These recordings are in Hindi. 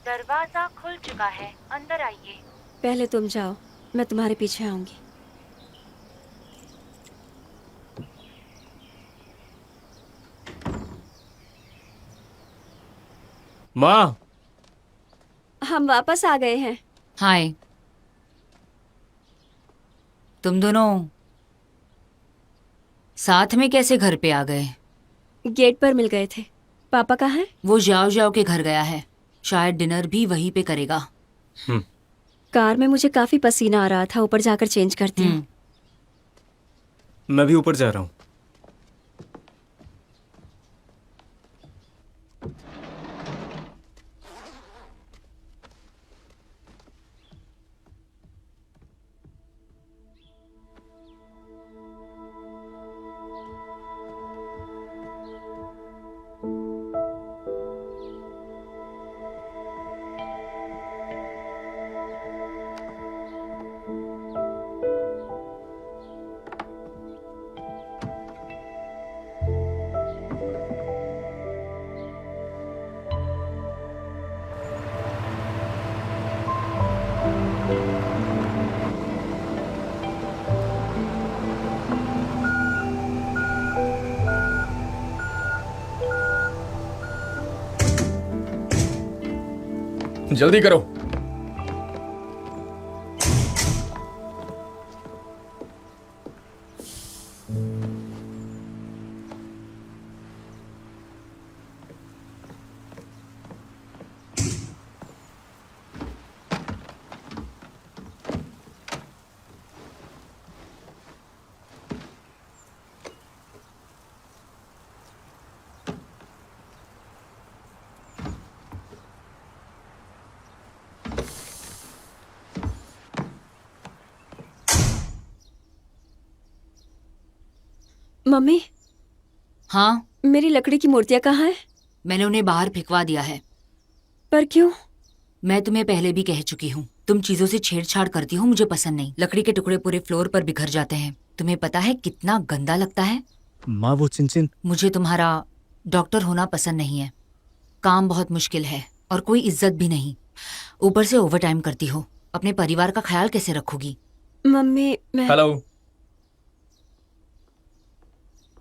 दरवाजा खुल चुका है, अंदर आइए। पहले तुम जाओ, मैं तुम्हारे पीछे आऊंगी। माँ। हम वापस आ गए हैं। हाय। तुम दोनों साथ में कैसे घर पे आ गए? गेट पर मिल गए थे। पापा कहाँ हैं? वो जाओ जाओ के घर गया है, शायद डिनर भी वहीं पे करेगा। कार में मुझे काफी पसीना आ रहा था, ऊपर जाकर चेंज करती हूँ। मैं भी ऊपर जा रहा हूँ। जल्दी करो। मम्मी, हाँ, मेरी लकड़ी की मूर्तियाँ कहाँ हैं? मैंने उन्हें बाहर फेंकवा दिया है। पर क्यों? मैं तुम्हें पहले भी कह चुकी हूँ, तुम चीजों से छेड़छाड़ करती हो, मुझे पसंद नहीं। लकड़ी के टुकड़े पूरे फ्लोर पर बिखर जाते हैं, तुम्हें पता है कितना गंदा लगता है। माँ वो चिंचिन। मुझे तुम्हारा डॉक्टर होना पसंद नहीं है। काम बहुत मुश्किल है और कोई इज्जत भी नहीं। ऊपर से ओवर टाइम करती हो। अपने परिवार का ख्याल कैसे रखोगी? मम्मी, मैं... हेलो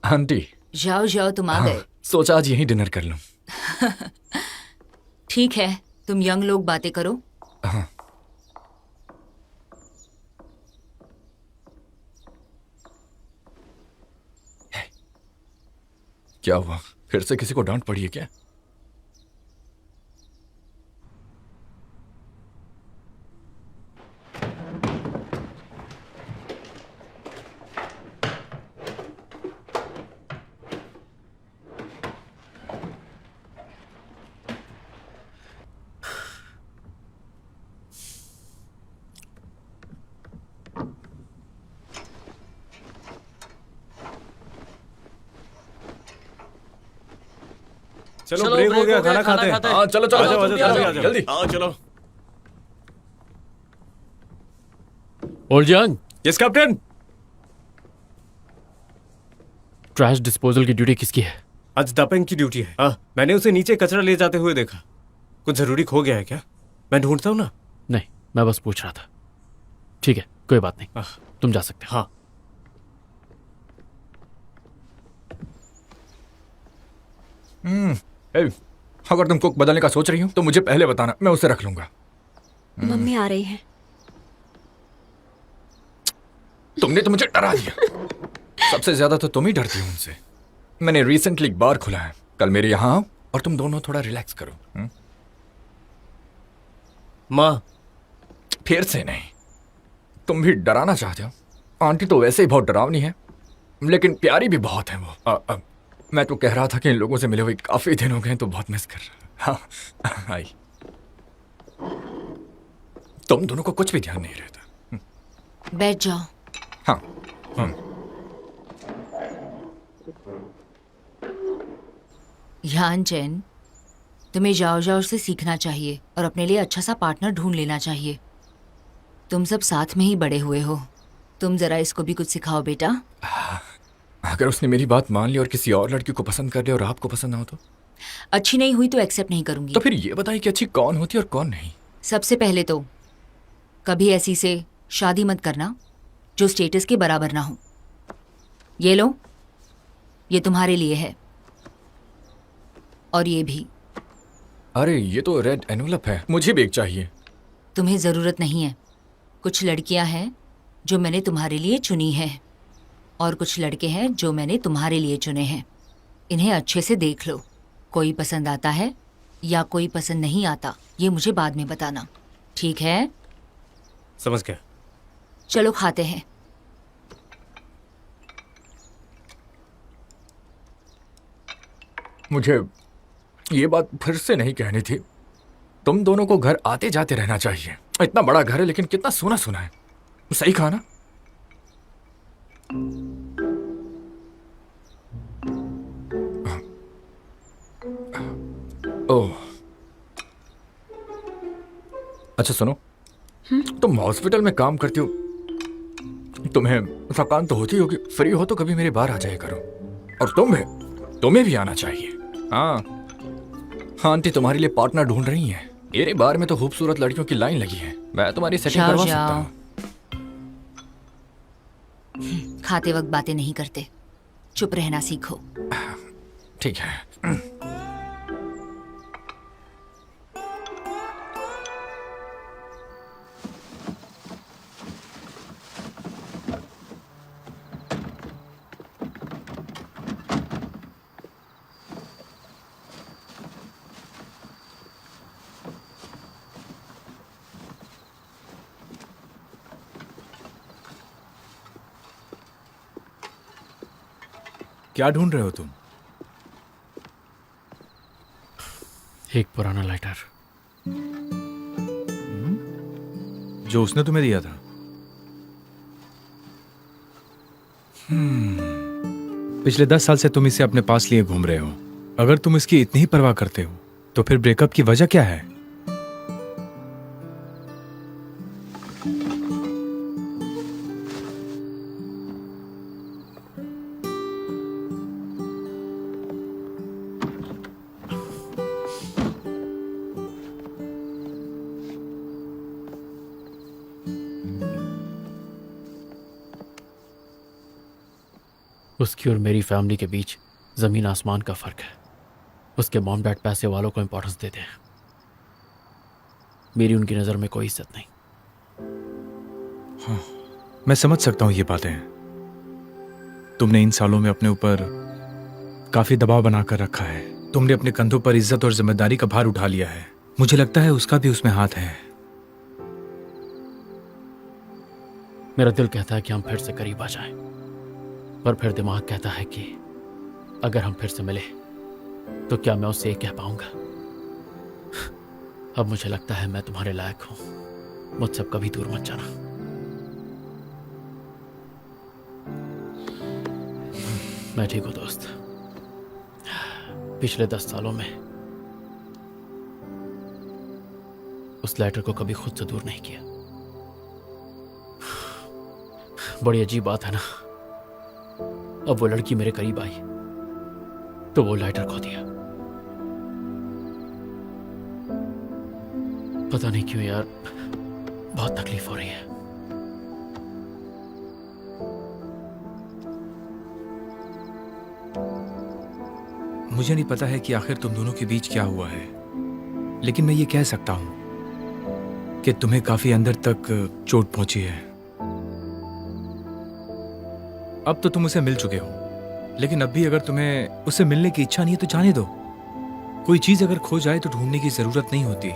आंटी। जाओ जाओ, तुम आ गए। सोचा आज यहीं डिनर कर लूं। ठीक है, तुम यंग लोग बातें करो। हाँ। क्या हुआ, फिर से किसी को डांट पड़ी है क्या? चलो ब्रेक हो गया, खाना खाते हैं। हाँ चलो चलो, आ जाओ, जल्दी आ आ जाओ, जाओ, आ जाओ। जल्दी। आओ चलो। Old yes captain. Trash disposal की ड्यूटी किसकी है? आज दपेंग की ड्यूटी है। मैंने उसे नीचे कचरा ले जाते हुए देखा। कुछ जरूरी खो गया है क्या? मैं ढूंढता हूँ ना। नहीं, मैं बस पूछ रहा था। ठीक है, कोई बात नहीं, तुम जा सकते हो। हाँ। अगर तुम कुक बदलने का सोच रही हो तो मुझे पहले बताना, मैं उसे रख लूंगा। मम्मी आ रही है। तुमने तो मुझे डरा दिया। सबसे ज्यादा तो तुम ही डरती हो उनसे। मैंने रिसेंटली एक बार खुला है, कल मेरे यहाँ आओ और तुम दोनों थोड़ा रिलैक्स करो। माँ। फिर से नहीं, तुम भी डराना चाहते हो। आंटी तो वैसे ही बहुत डरावनी है, लेकिन प्यारी भी बहुत है वो। मैं तो कह रहा था कि इन लोगों से मिले हुए काफी दिन हो गए, तो बहुत मिस कर रहा। हाँ आई। तुम दोनों को कुछ भी ध्यान नहीं रहता। बैठ जाओ। हाँ। यान चैन, तुम्हें जाओ जाओ से सीखना चाहिए और अपने लिए अच्छा सा पार्टनर ढूंढ लेना चाहिए। तुम सब साथ में ही बड़े हुए हो, तुम जरा इसको भी कुछ सिखाओ बेटा। अगर उसने मेरी बात मान ली और किसी और लड़की को पसंद कर लिया और आपको पसंद ना हो तो? अच्छी नहीं हुई तो एक्सेप्ट नहीं करूंगी। तो फिर ये बताइए कि अच्छी कौन होती है और कौन नहीं। सबसे पहले तो कभी ऐसी से शादी मत करना जो स्टेटस के बराबर ना हो। ये लो, ये तुम्हारे लिए है, और ये भी। अरे ये तो रेड एनवलप है, मुझे भी एक चाहिए। तुम्हें ज़रूरत नहीं है। कुछ लड़कियां हैं जो मैंने तुम्हारे लिए चुनी है, और कुछ लड़के हैं जो मैंने तुम्हारे लिए चुने हैं। इन्हें अच्छे से देख लो, कोई पसंद आता है या कोई पसंद नहीं आता, ये मुझे बाद में बताना, ठीक है? समझ गया। चलो खाते हैं। मुझे ये बात फिर से नहीं कहनी थी। तुम दोनों को घर आते जाते रहना चाहिए। इतना बड़ा घर है लेकिन कितना सोना सोना है। सही कहा ना? ओह, अच्छा सुनो, तुम हॉस्पिटल में काम करती हो, तुम्हें थकान तो होती होगी। फ्री हो तो कभी मेरे बार आ जाया करो। और तुम्हें भी आना चाहिए। हाँ, आंटी तुम्हारे लिए पार्टनर ढूंढ रही हैं। मेरे बार में तो खूबसूरत लड़कियों की लाइन लगी है। मैं तुम्हारी सेटिंग जाओ, करवा जाओ। सकता हूँ। खाते वक्त बातें नहीं करते, चुप रहना सीखो। ठीक है। क्या ढूंढ रहे हो तुम? एक पुराना लाइटर। जो उसने तुम्हें दिया था? पिछले 10 साल से तुम इसे अपने पास लिए घूम रहे हो। अगर तुम इसकी इतनी ही परवाह करते हो तो फिर ब्रेकअप की वजह क्या है? उसकी और मेरी फैमिली के बीच ज़मीन आसमान का फ़र्क है। उसके मॉम डैड पैसे वालों को इंपॉर्टेंस देते हैं, मेरी उनकी नज़र में कोई इज्जत नहीं। मैं समझ सकता हूं ये बातें। तुमने इन सालों में अपने ऊपर काफी दबाव बनाकर रखा है। तुमने अपने कंधों पर इज्जत और जिम्मेदारी का भार उठा लिया है। मुझे लगता है उसका भी उसमें हाथ है। मेरा दिल कहता है कि हम फिर से करीब आ जाएं, पर फिर दिमाग कहता है कि अगर हम फिर से मिले तो क्या मैं उससे ये कह पाऊंगा, अब मुझे लगता है मैं तुम्हारे लायक हूं, मुझसे कभी दूर मत जाना। मैं ठीक हूं दोस्त। पिछले 10 सालों में उस लेटर को कभी खुद से दूर नहीं किया। बड़ी अजीब बात है ना, अब वो लड़की मेरे करीब आई तो वो लाइटर खो दिया। पता नहीं क्यों यार, बहुत तकलीफ हो रही है। मुझे नहीं पता है कि आखिर तुम दोनों के बीच क्या हुआ है, लेकिन मैं ये कह सकता हूं कि तुम्हें काफी अंदर तक चोट पहुंची है। अब तो तुम उसे मिल चुके हो, लेकिन अब भी अगर तुम्हें उससे मिलने की इच्छा नहीं है तो जाने दो। कोई चीज अगर खो जाए तो ढूंढने की जरूरत नहीं होती।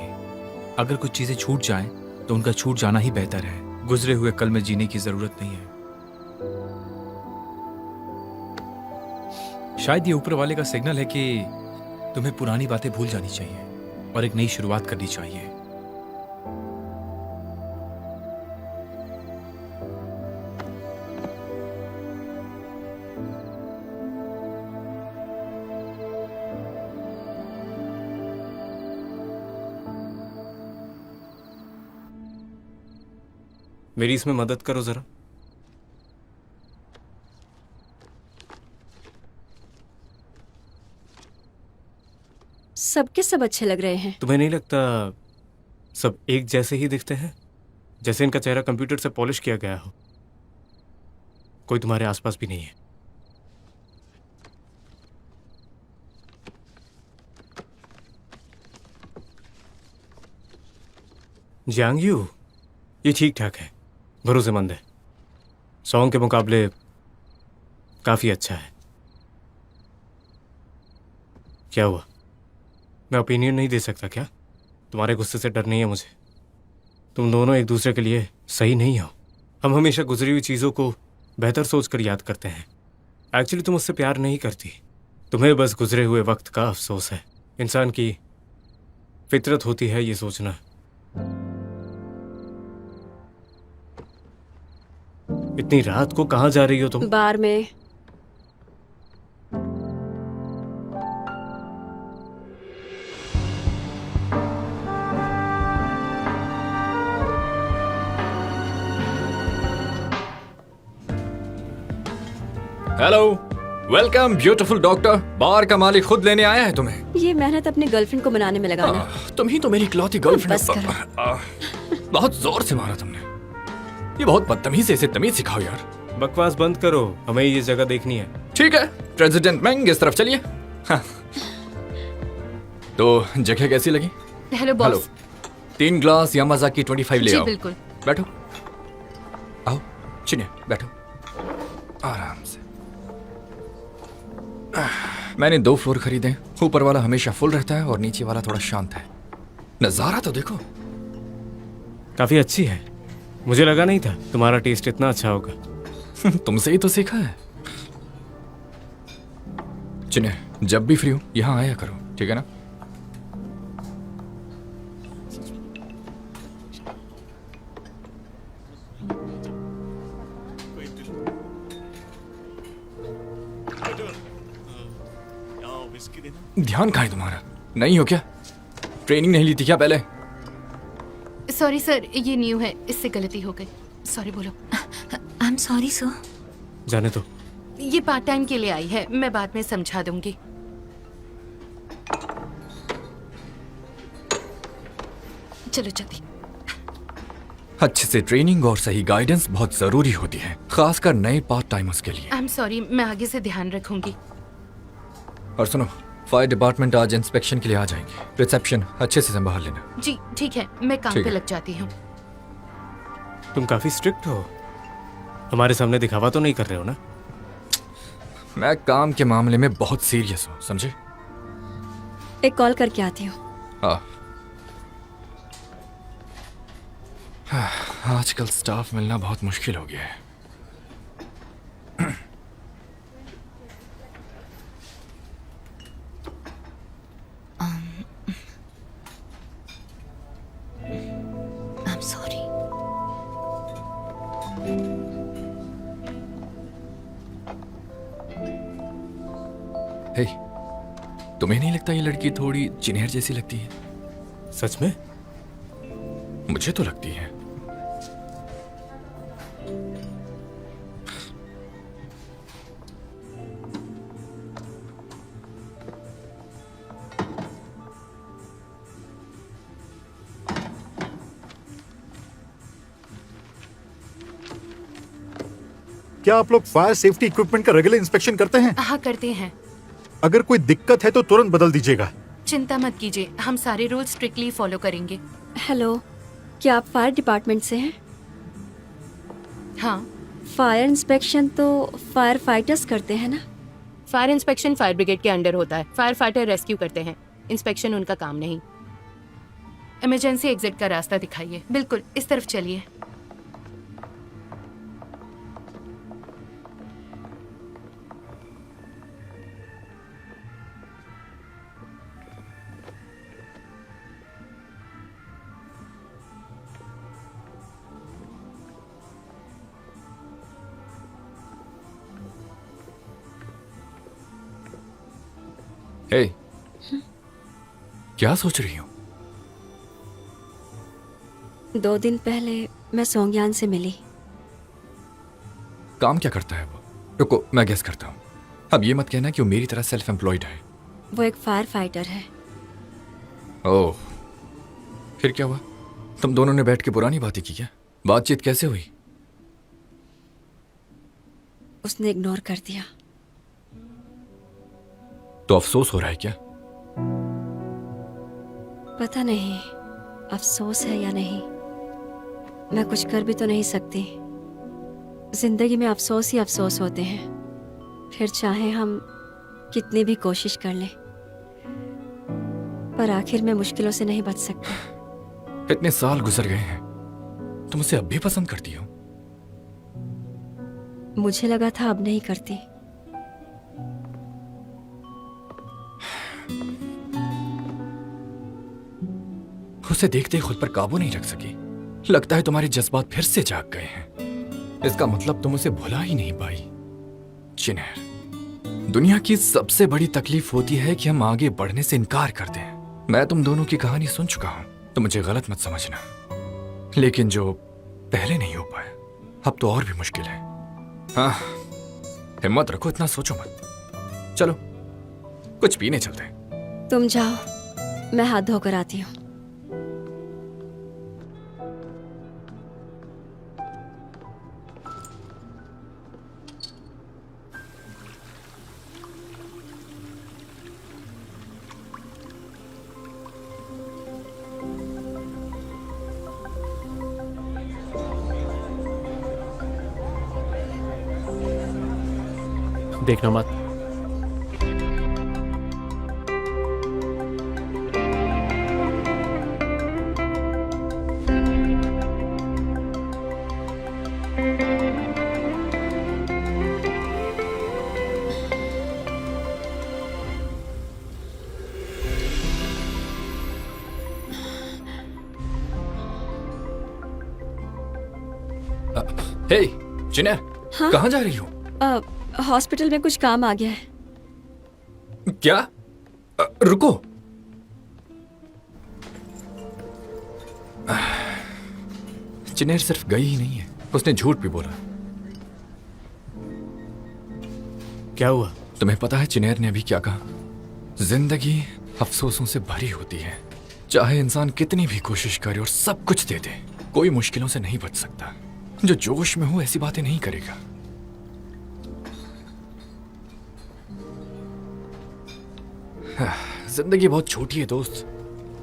अगर कुछ चीजें छूट जाएं तो उनका छूट जाना ही बेहतर है। गुजरे हुए कल में जीने की जरूरत नहीं है। शायद ये ऊपर वाले का सिग्नल है कि तुम्हें पुरानी बातें भूल जानी चाहिए और एक नई शुरुआत करनी चाहिए। मेरी इसमें मदद करो जरा। सबके सब अच्छे लग रहे हैं। तुम्हें नहीं लगता सब एक जैसे ही दिखते हैं? जैसे इनका चेहरा कंप्यूटर से पॉलिश किया गया हो। कोई तुम्हारे आसपास भी नहीं है। जियांग यू, ये ठीक ठाक है, भरोसेमंद है, सॉन्ग के मुकाबले काफी अच्छा है। क्या हुआ? मैं ओपिनियन नहीं दे सकता क्या? तुम्हारे गुस्से से डर नहीं है मुझे। तुम दोनों एक दूसरे के लिए सही नहीं हो। हम हमेशा गुजरी हुई चीज़ों को बेहतर सोचकर याद करते हैं। एक्चुअली तुम उससे प्यार नहीं करती, तुम्हें बस गुजरे हुए वक्त का अफसोस है। इंसान की फितरत होती है ये सोचना। इतनी रात को कहाँ जा रही हो तुम? बार में। Hello, welcome beautiful doctor. Bar का मालिक खुद लेने आया है तुम्हें। ये मेहनत अपने गर्लफ्रेंड को मनाने में लगाना। तुम ही तो मेरी इकलौती गर्लफ्रेंड। बस करो। बहुत जोर से मारा तुमने। ये बहुत बदतमीज है, इसे तमीज सिखाओ यार। बकवास बंद करो, हमें ये जगह देखनी है। ठीक है, प्रेसिडेंट मैंग इस तरफ चलिए। हाँ। तो जगह कैसी लगी? Hello hello, boss. 3 ग्लास यामाज़ाकी 25 ले जी आओ। बिल्कुल। बैठो, आओ चिने, बैठो आराम से। मैंने 2 फ्लोर खरीदे। ऊपर वाला हमेशा फुल रहता है और नीचे वाला थोड़ा शांत है। नजारा तो देखो। काफी अच्छी है। मुझे लगा नहीं था तुम्हारा टेस्ट इतना अच्छा होगा। तुमसे ही तो सीखा है। चिने, जब भी फ्री हो यहाँ आया करो, ठीक है ना? ध्यान कहाँ है तुम्हारा? नहीं हो क्या? ट्रेनिंग नहीं ली थी क्या पहले? सॉरी सर, ये न्यू है, इससे गलती हो गई। सॉरी बोलो। I am sorry sir. जाने दो। ये पार्ट टाइम के लिए आई है, मैं बाद में समझा दूंगी। चलो जल्दी। अच्छे से ट्रेनिंग और सही गाइडेंस बहुत जरूरी होती है, खासकर नए पार्ट टाइमर्स के लिए। आई एम सॉरी, मैं आगे से ध्यान रखूंगी। और सुनो, फायर डिपार्टमेंट आज इंस्पेक्शन के लिए आ जाएंगे। रिसेप्शन अच्छे से संभाल लेना। जी ठीक है, मैं काम ठीक पे है। लग जाती हूँ। तुम काफी स्ट्रिक्ट हो। हमारे सामने दिखावा तो नहीं कर रहे हो ना? मैं काम के मामले में बहुत सीरियस हूँ, समझे? एक कॉल करके आती हूँ। हाँ। आजकल स्टाफ मिलना बहुत मुश्किल हो गया है। I am sorry. हे, तुम्हें नहीं लगता ये लड़की थोड़ी चिन्हैर जैसी लगती है? सच में? मुझे तो लगती है। क्या आप लोग फायर सेफ्टी इक्विपमेंट का रेगुलर इंस्पेक्शन करते हैं? हाँ करते हैं। अगर कोई दिक्कत है तो तुरंत बदल दीजिएगा। चिंता मत कीजिए, हम सारे रूल स्ट्रिक्टली फॉलो करेंगे। हेलो, क्या आप फायर डिपार्टमेंट से हैं? हाँ, फायर इंस्पेक्शन तो फायर फाइटर्स करते हैं ना? फायर इंस्पेक्शन फायर ब्रिगेड के अंडर होता है। फायर फाइटर रेस्क्यू करते हैं, इंस्पेक्शन उनका काम नहीं। इमरजेंसी एग्जिट का रास्ता दिखाइए। बिल्कुल, इस तरफ चलिए। हे, क्या सोच रही हो? 2 दिन पहले मैं सोंगयान से मिली। काम क्या करता है वो? रुको, मैं गेस करता हूँ। अब ये मत कहना कि वो मेरी तरह सेल्फ एम्प्लॉयड है। वो एक फायर फाइटर है। ओह, फिर क्या हुआ? तुम दोनों ने बैठ के पुरानी बातें की क्या? बातचीत कैसे हुई? उसने इग्नोर कर दिया। तो अफसोस हो रहा है क्या? पता नहीं अफसोस है या नहीं। मैं कुछ कर भी तो नहीं सकती। जिंदगी में अफसोस ही अफसोस होते हैं, फिर चाहे हम कितनी भी कोशिश कर लें, पर आखिर में मुश्किलों से नहीं बच सकते। इतने साल गुजर गए हैं, तुम उसे अब भी पसंद करती हो? मुझे लगा था अब नहीं करती। उसे देखते खुद पर काबू नहीं रख सकी। लगता है तुम्हारे जज्बात फिर से जाग गए हैं। इसका मतलब तुम उसे भुला ही नहीं पाई। चिनेर, दुनिया की सबसे बड़ी तकलीफ होती है कि हम आगे बढ़ने से इनकार करते हैं। मैं तुम दोनों की कहानी सुन चुका हूं, तो मुझे गलत मत समझना, लेकिन जो पहले नहीं हो पाया अब तो और भी मुश्किल है। हाँ, हिम्मत रखो, इतना सोचो मत। चलो कुछ पीने चलते हैं। तुम जाओ, मैं हाथ धोकर आती हूँ। देखना मत। हे चिनेर, हाँ? कहाँ जा रही हो? हॉस्पिटल में कुछ काम आ गया है। क्या? रुको। चिनेर सिर्फ गई ही नहीं है, उसने झूठ भी बोला। क्या हुआ? तुम्हें पता है चिनेर ने अभी क्या कहा? जिंदगी अफसोसों से भरी होती है। चाहे इंसान कितनी भी कोशिश करे और सब कुछ दे दे, कोई मुश्किलों से नहीं बच सकता। जो जोश में हो ऐसी बातें नहीं करेगा। जिंदगी बहुत छोटी है दोस्त।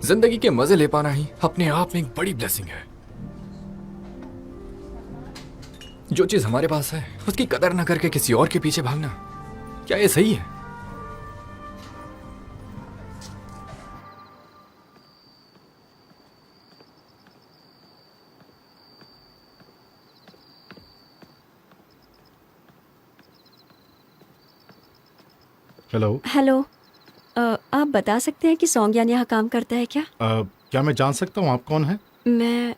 जिंदगी के मजे ले पाना ही अपने आप में एक बड़ी ब्लेसिंग है। जो चीज हमारे पास है उसकी कदर ना करके किसी और के पीछे भागना, क्या ये सही है? हेलो। हेलो, आप बता सकते हैं कि सौंग्यान यहाँ काम करता है क्या? क्या मैं जान सकता हूँ आप कौन हैं? मैं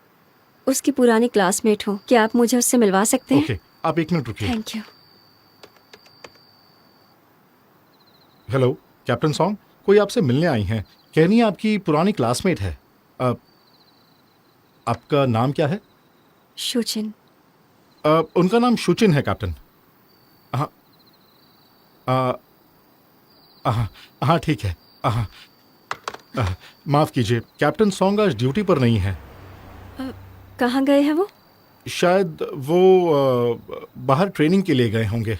उसकी पुरानी क्लासमेट हूँ। क्या आप मुझे उससे मिलवा सकते हैं? ओके, आप एक मिनट रुकिए। Thank you. Hello, captain song, कोई आपसे मिलने आई हैं। कह रही है आपकी पुरानी क्लासमेट है। आपका नाम क्या है? शुचिन। उनका नाम शुचिन है कैप्टन। हाँ हाँ ठीक है। माफ़ कीजिए, कैप्टन सॉन्ग आज ड्यूटी पर नहीं है। कहाँ गए हैं वो? शायद वो बाहर ट्रेनिंग के लिए गए होंगे।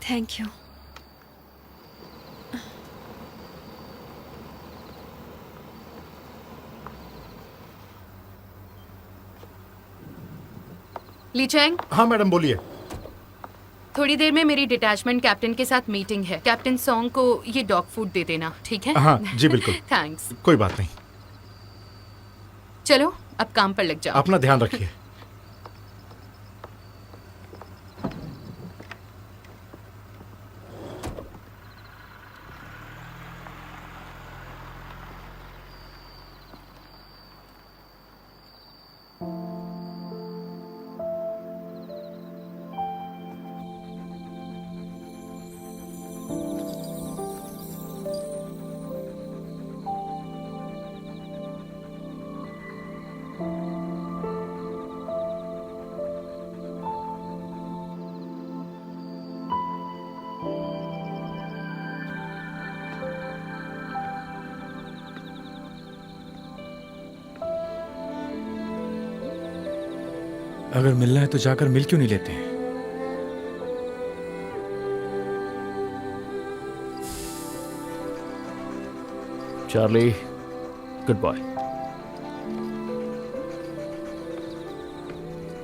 Thank you. ली चैंग, हाँ मैडम बोलिए। थोड़ी देर में मेरी डिटैचमेंट कैप्टन के साथ मीटिंग है। कैप्टन सॉन्ग को ये डॉग फूड दे देना, ठीक है? हाँ जी बिल्कुल। थैंक्स। कोई बात नहीं। चलो अब काम पर लग जाओ। अपना ध्यान रखिए। अगर मिलना है तो जाकर मिल क्यों नहीं लेते हैं? Charlie, goodbye.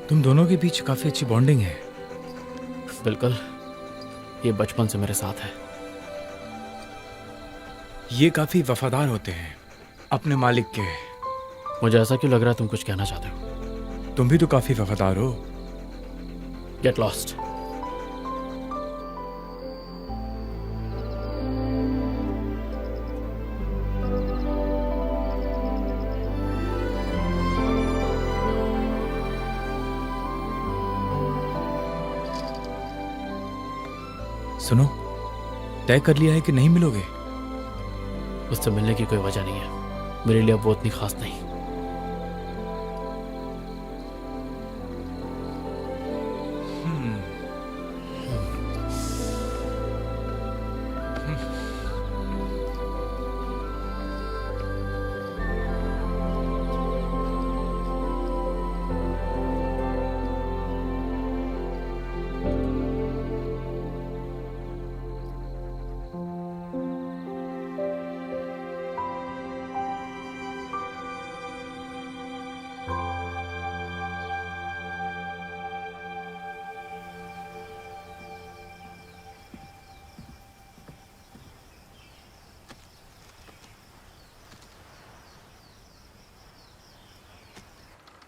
तुम दोनों के बीच काफी अच्छी बॉन्डिंग है। बिल्कुल, ये बचपन से मेरे साथ है। ये काफी वफादार होते हैं अपने मालिक के। मुझे ऐसा क्यों लग रहा है तुम कुछ कहना चाहते हो? तुम भी तो काफी वफादार हो। Get lost. सुनो, तय कर लिया है कि नहीं मिलोगे? उससे मिलने की कोई वजह नहीं है। मेरे लिए अब वो उतनी खास नहीं।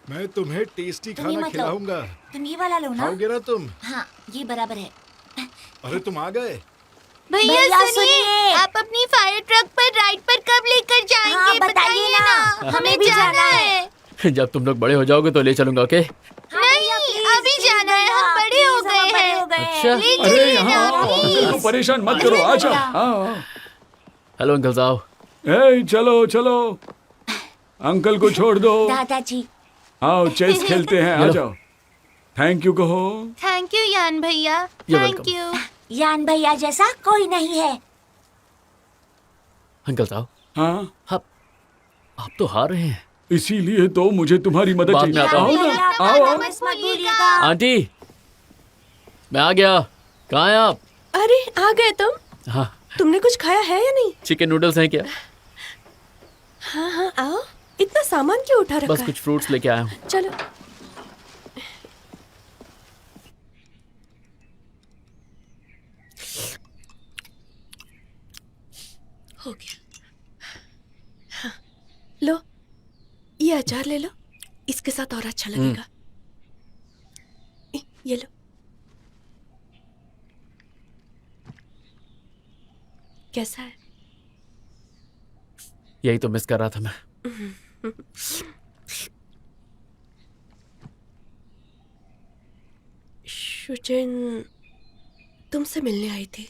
मैं तुम्हें टेस्टी खाना खिलाऊंगा। तुम ये वाला लो ना। खाओगे ना तुम? हाँ, ये बराबर है। अरे तुम आ गए। भैया सुनिए, आप अपनी फायर ट्रक पर राइड पर कब लेकर जाएंगे? हाँ, बताइए ना, हमें भी जाना है। जब तुम लोग बड़े हो जाओगे तो ले चलूंगा। ओके? नहीं, अभी जाना है, हम बड़े हो गए हैं। अच्छा। अरे यहाँ अंकल को परेशान मत करो, आ जाओ। हाँ। हेलो अंकल साहब। ए, चलो चलो, अंकल को छोड़ दो। दादाजी। आओ चेस खेलते हैं, आ जाओ। थैंक यू कहो। थैंक यू यान भैया। You're thank welcome. यू। यान भैया जैसा कोई नहीं है। अंकल साहब, हाँ, आप तो हार रहे हैं। इसीलिए तो मुझे तुम्हारी मदद बाद में आता चाहिए। हूँ। आओ ना, आओ आओ। बस मत भूलिएगा। आंटी, मैं आ गया। कहाँ हैं आप? अरे आ गए तुम। हाँ, तुमने कुछ खाया है या नहीं? चिकन नूडल्स हैं क्या? हाँ हाँ आओ। इतना सामान क्यों उठा रखा बस है? कुछ फ्रूट्स लेके आया हूँ। चलो। हो गया। हाँ, लो ये अचार ले लो, इसके साथ और अच्छा लगेगा। ये लो। कैसा है? यही तो मिस कर रहा था मैं। शुजन तुमसे मिलने आई थी।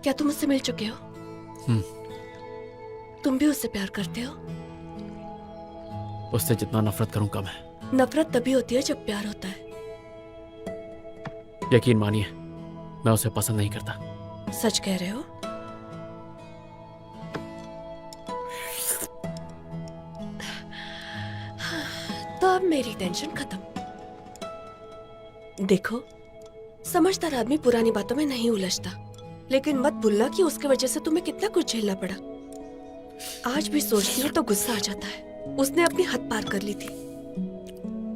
क्या तुम उससे मिल चुके हो? तुम भी उससे प्यार करते हो? उससे जितना नफरत करूं कम है। नफरत तभी होती है जब प्यार होता है। यकीन मानिए, मैं उसे पसंद नहीं करता। सच कह रहे हो? तो अब मेरी टेंशन खत्म। देखो, समझदार आदमी पुरानी बातों में नहीं उलझता, लेकिन मत भूलना कि उसके वजह से तुम्हें कितना कुछ झेलना पड़ा। आज भी सोचती हूँ तो गुस्सा आ जाता है। उसने अपनी हद पार कर ली थी।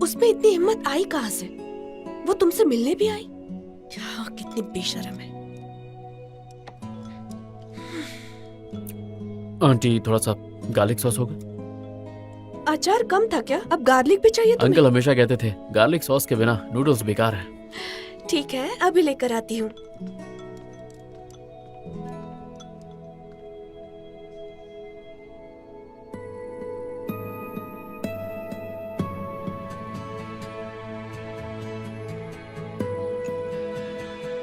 उसमें इतनी हिम्मत आई कहाँ से? वो तुमसे मिलने भी आई? हाँ, कितनी बेशर्म है। आंटी, थोड़ा सा गार्लिक सॉस होगा? अचार कम था क्या? अब गार्लिक भी चाहिए तुम्हें? अंकल हमेशा कहते थे गार्लिक सॉस के बिना नूडल्स बेकार है। ठीक है, अभी लेकर आती हूँ।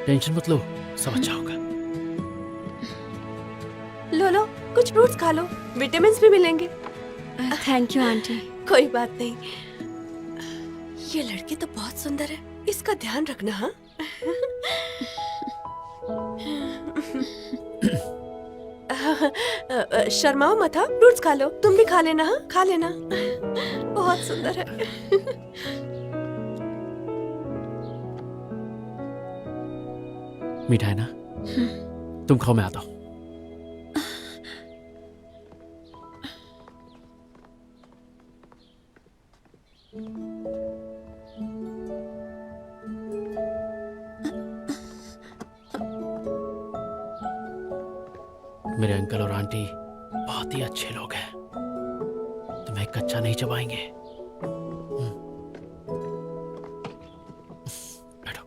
टेंशन मत लो, सब अच्छा होगा। लो लो, कुछ फ्रूट्स खा लो, विटामिन्स भी मिलेंगे। Thank you aunty. कोई बात नहीं। ये लड़की तो बहुत सुंदर है, इसका ध्यान रखना। हाँ शर्माओ मत, हाँ फ्रूट्स खा लो, तुम भी खा लेना, हाँ खा लेना। बहुत सुंदर है। मीठा है ना? तुम खाओ, मैं आता हूँ। मेरे अंकल और आंटी बहुत ही अच्छे लोग हैं, तुम्हें कच्चा नहीं चबाएंगे। बैठो।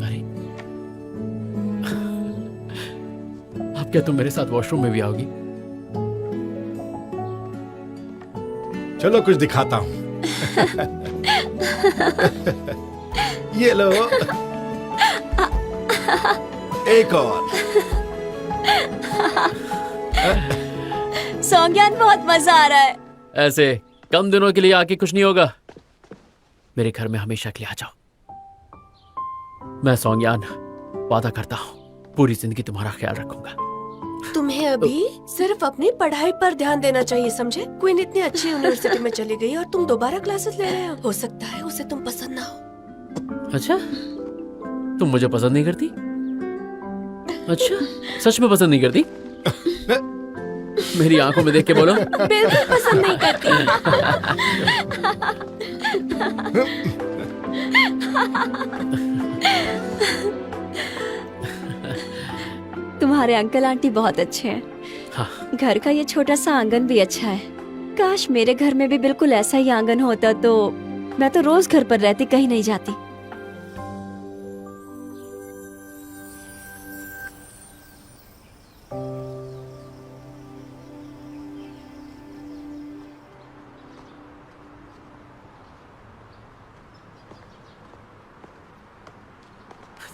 अरे अब क्या तुम मेरे साथ वॉशरूम में भी आओगी? चलो कुछ दिखाता हूँ। ये लो, एक और। सौंज्ञान, बहुत मजा आ रहा है। ऐसे कम दिनों के लिए आके कुछ नहीं होगा। मेरे घर में हमेशा के लिए आ जाओ। मैं सौंज्ञान वादा करता हूँ पूरी जिंदगी तुम्हारा ख्याल रखूंगा। तुम्हें अभी सिर्फ अपनी पढ़ाई पर ध्यान देना चाहिए, समझे? क्वीन इतनी अच्छी यूनिवर्सिटी में चली गई और तुम दोबारा क्लासेस ले रहे हो सकता है उसे तुम पसंद ना हो। अच्छा, तुम मुझे पसंद नहीं करती? अच्छा, सच में पसंद नहीं करती? मेरी आंखों में देख के बोलो। बिल्कुल पसंद नहीं करती। तुम्हारे अंकल आंटी बहुत अच्छे हैं। हाँ। घर का ये छोटा सा आंगन भी अच्छा है। काश मेरे घर में भी बिल्कुल ऐसा ही आंगन होता तो मैं तो रोज घर पर रहती, कहीं नहीं जाती।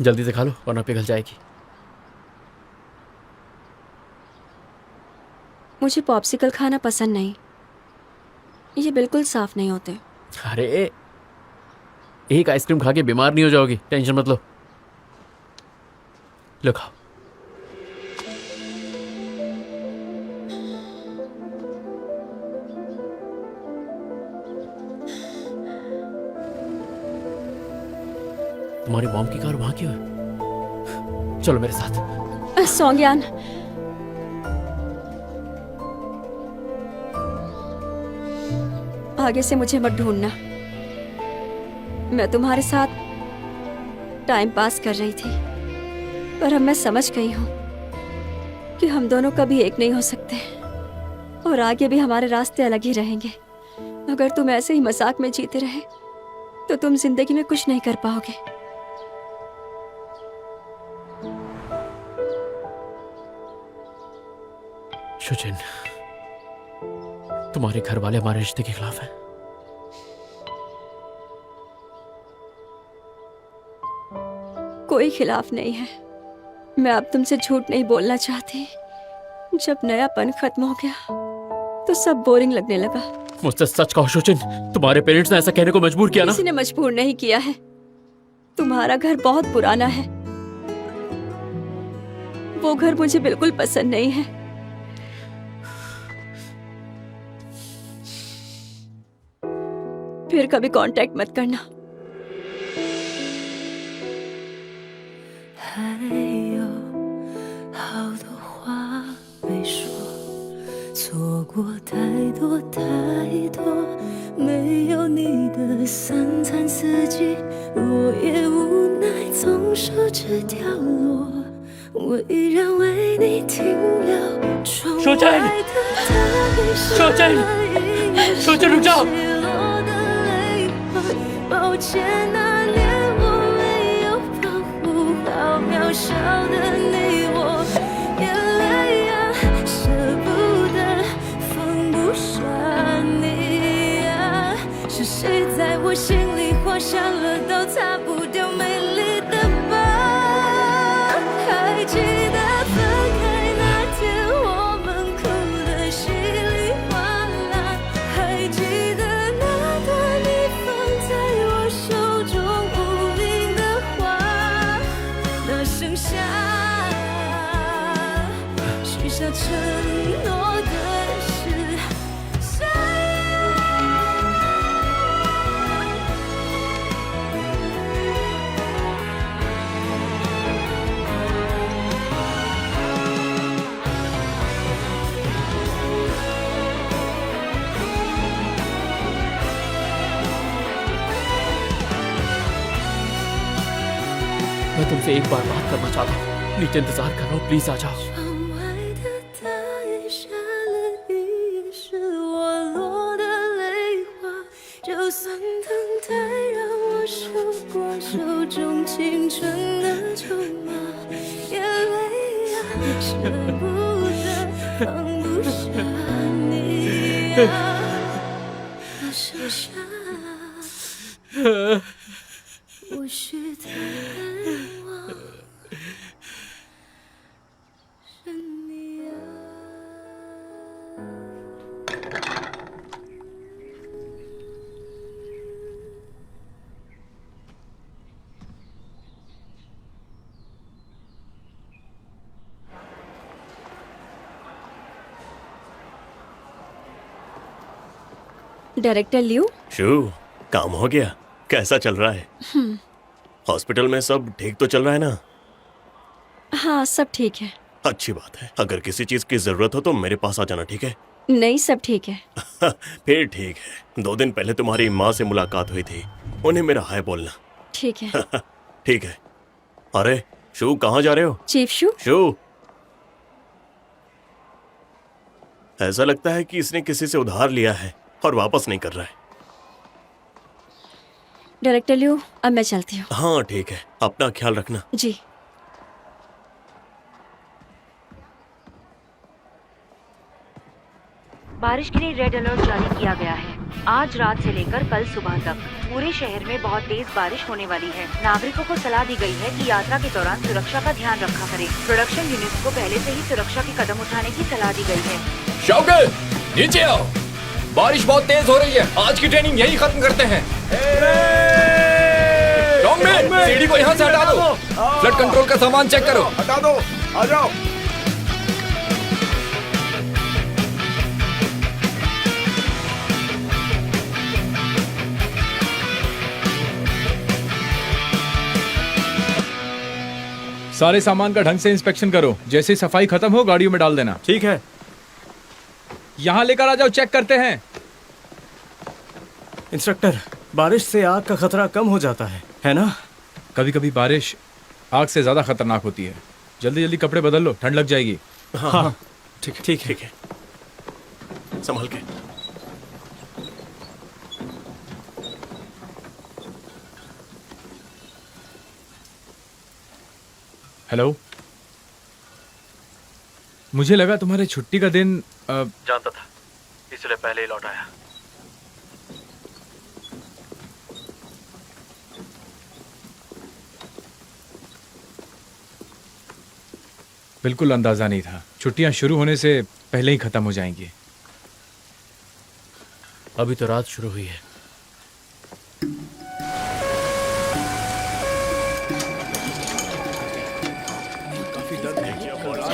जल्दी से खा लो वरना पिघल जाएगी। मुझे पॉप्सिकल खाना पसंद नहीं, ये बिल्कुल साफ नहीं होते। अरे एक आइसक्रीम खा के बीमार नहीं हो जाओगी, टेंशन मत लो। लो खाओ। तुम्हारी मॉम की कार वहां क्यों है? चलो मेरे साथ। सौंज्ञान, आगे से मुझे मत ढूंढना। मैं तुम्हारे साथ टाइम पास कर रही थी, पर अब मैं समझ गई हूँ कि हम दोनों कभी एक नहीं हो सकते और आगे भी हमारे रास्ते अलग ही रहेंगे। अगर तुम ऐसे ही मजाक में जीते रहे तो तुम जिंदगी में कुछ नहीं कर पाओगे। शुचिन, तुम्हारे घर वाले हमारे रिश्ते के खिलाफ हैं। कोई खिलाफ नहीं है। मैं अब तुमसे झूठ नहीं बोलना चाहती। जब नयापन खत्म हो गया तो सब बोरिंग लगने लगा। मुझसे सच कहो शुचिन, तुम्हारे पेरेंट्स ने ऐसा कहने को मजबूर किया ना? किसी ने मजबूर नहीं किया है। तुम्हारा घर बहुत पुराना है, वो घर मुझे बिल्कुल पसंद नहीं है। फिर कभी कांटेक्ट मत करना। 还有好多话没说，错过太多太多，没有你的三餐四季，落叶无奈总是只掉落，我依然为你停留。秋真，秋真，秋真，रुक जाओ。抱歉，那年我没有保护好渺小的你我，眼泪呀舍不得放不下你呀，是谁在我心里画下了道擦不掉美丽的疤？还记得分开那天我们哭得稀里哗啦，还记得那段你放在我手中无名的花，那盛夏 मैं तुमसे एक बार बात करना चाहता हूँ। प्लीज इंतजार कर रहा हूँ, प्लीज आ जाओ।窗外的大雨下了雨，是我落的泪花。就算等待让我受过手中青春的筹码，眼泪啊，舍不得，放不下你啊，那剩下无需的难忘。是你啊。डायरेक्टर लियो, शू, काम हो गया? कैसा चल रहा है? हॉस्पिटल में सब ठीक तो चल रहा है ना? हाँ सब ठीक है। अच्छी बात है। अगर किसी चीज की जरूरत हो तो मेरे पास आ जाना, ठीक है? नहीं सब ठीक है। फिर ठीक है। 2 दिन पहले तुम्हारी माँ से मुलाकात हुई थी, उन्हें मेरा हाय बोलना। ठीक है। ठीक है। अरे शू, कहाँ जा रहे हो? चीफ शू, शू, ऐसा लगता है कि इसने किसी से उधार लिया है और वापस नहीं कर रहा है। डायरेक्टर लियो, अब मैं चलती हूँ। हाँ ठीक है, अपना ख्याल रखना। जी। बारिश के लिए रेड अलर्ट जारी किया गया है। आज रात से लेकर कल सुबह तक पूरे शहर में बहुत तेज बारिश होने वाली है। नागरिकों को सलाह दी गई है कि यात्रा के दौरान सुरक्षा का ध्यान रखा करें। प्रोडक्शन यूनिट्स को पहले से ही सुरक्षा के कदम उठाने की सलाह दी गई है। शौकत, नीचे आओ। बारिश बहुत तेज हो रही है, आज की ट्रेनिंग यही खत्म करते हैं। लॉन्गमैन, सीढ़ी को यहाँ से हटा दो। फ्लड कंट्रोल का सामान चेक करो। हटा दो, आ जाओ। सारे सामान का ढंग से इंस्पेक्शन करो। जैसे ही सफाई खत्म हो गाड़ियों में डाल देना। ठीक है। यहाँ लेकर आ जाओ, चेक करते हैं। इंस्ट्रक्टर, बारिश से आग का खतरा कम हो जाता है ना? कभी कभी बारिश आग से ज्यादा खतरनाक होती है। जल्दी जल्दी कपड़े बदल लो, ठंड लग जाएगी। हाँ ठीक है। ठीक है, संभल के। हेलो, मुझे लगा तुम्हारे छुट्टी का दिन जानता था, इसलिए पहले ही लौट आया। बिल्कुल अंदाजा नहीं था। छुट्टियां शुरू होने से पहले ही खत्म हो जाएंगी। अभी तो रात शुरू हुई है।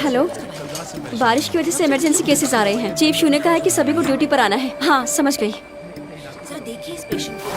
हेलो, बारिश की वजह से इमरजेंसी केसेस आ रहे हैं। चीफ शू ने कहा है कि सभी को ड्यूटी पर आना है। हाँ समझ गई। जरा देखिए इस पेशेंट को।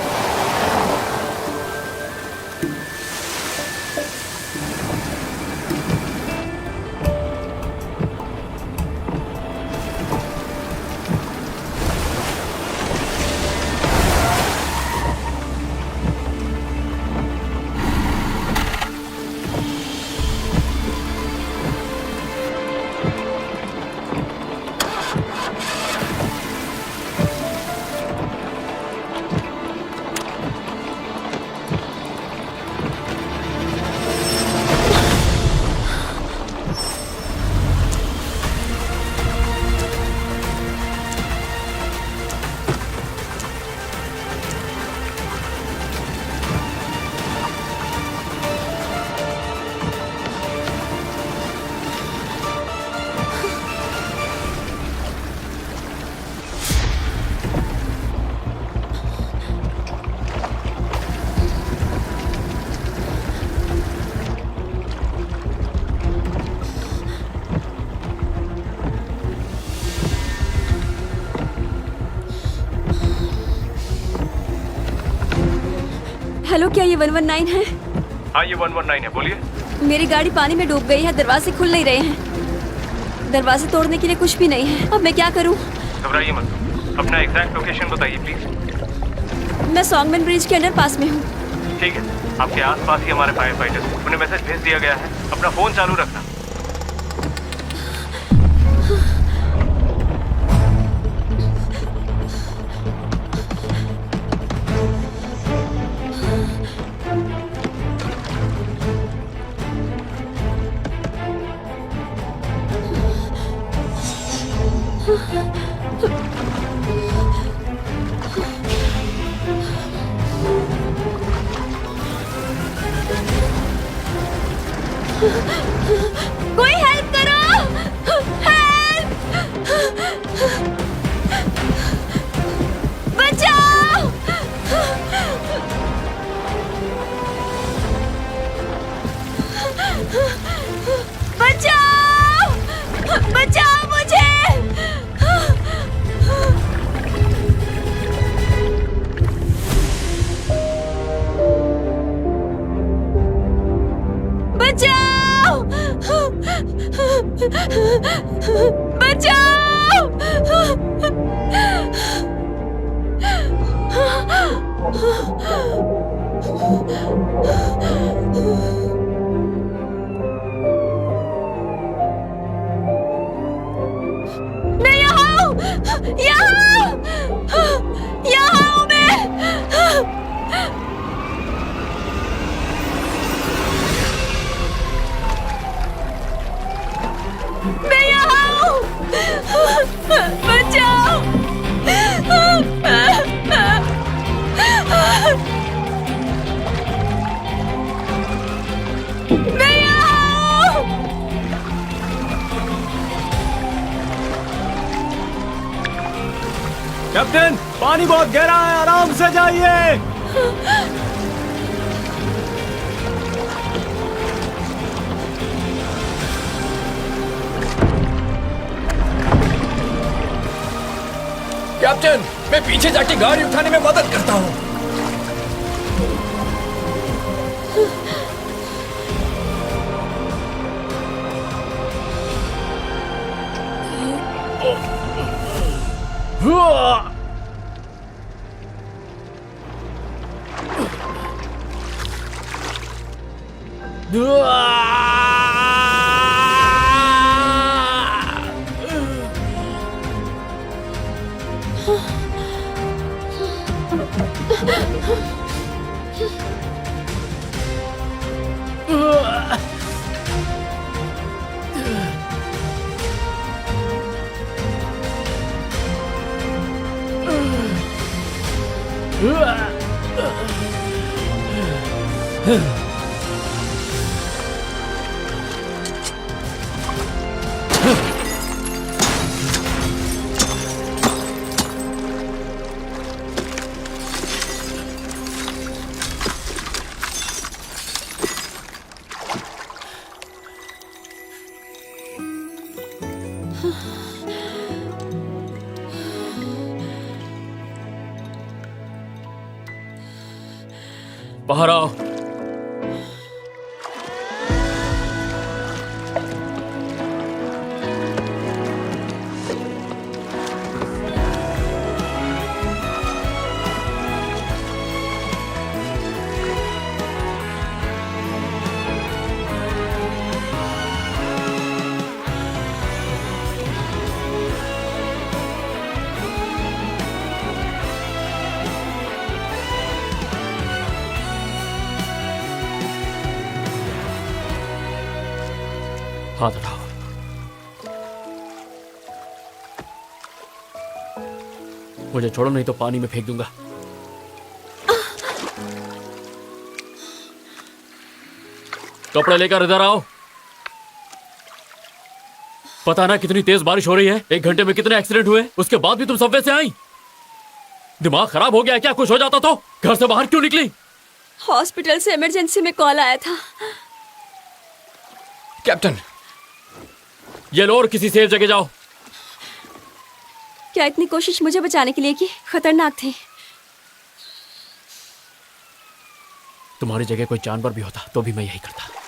हेलो, क्या ये 119 है? हाँ ये 119 है, बोलिए। मेरी गाड़ी पानी में डूब गई है, दरवाजे खुल नहीं रहे हैं। दरवाजे तोड़ने के लिए कुछ भी नहीं है। अब मैं क्या करूं? घबराइए मत, अपना एग्जैक्ट लोकेशन बताइए प्लीज। मैं सॉन्गमैन ब्रिज के अंडर पास में हूँ। ठीक है, आपके आसपास ही हमारे फायर फाइटर्स, उन्हें मैसेज भेज दिया गया है, अपना फोन चालू रखना। कोई हेल्प करो! हेल्प! बचाओ! बचाओ! बचाओ मुझे! बचाओ! बचाओ! मैं यहाँ हूँ! यहाँ! यहाँ हूँ मैं! मैं यहाँ हूँ! बचाओ! मैं यहाँ हूँ! कैप्टन, पानी बहुत गहरा है, आराम से जाइए। कैप्टन, मैं पीछे जाके गाड़ी उठाने में मदद करता हूँ। बाहर आओ। हाथ उठाओ। मुझे छोड़ो, नहीं तो पानी में फेंक दूंगा। कपड़े लेकर इधर आओ। पता ना कितनी तेज बारिश हो रही है, 1 घंटे में कितने एक्सीडेंट हुए, उसके बाद भी तुम सबवे से आई। दिमाग खराब हो गया क्या? कुछ हो जाता तो घर से बाहर क्यों निकली? हॉस्पिटल से इमरजेंसी में कॉल आया था। कैप्टन, ये लो और किसी सेफ जगह जाओ। क्या इतनी कोशिश मुझे बचाने के लिए की? खतरनाक थी। तुम्हारी जगह कोई जानवर भी होता तो भी मैं यही करता।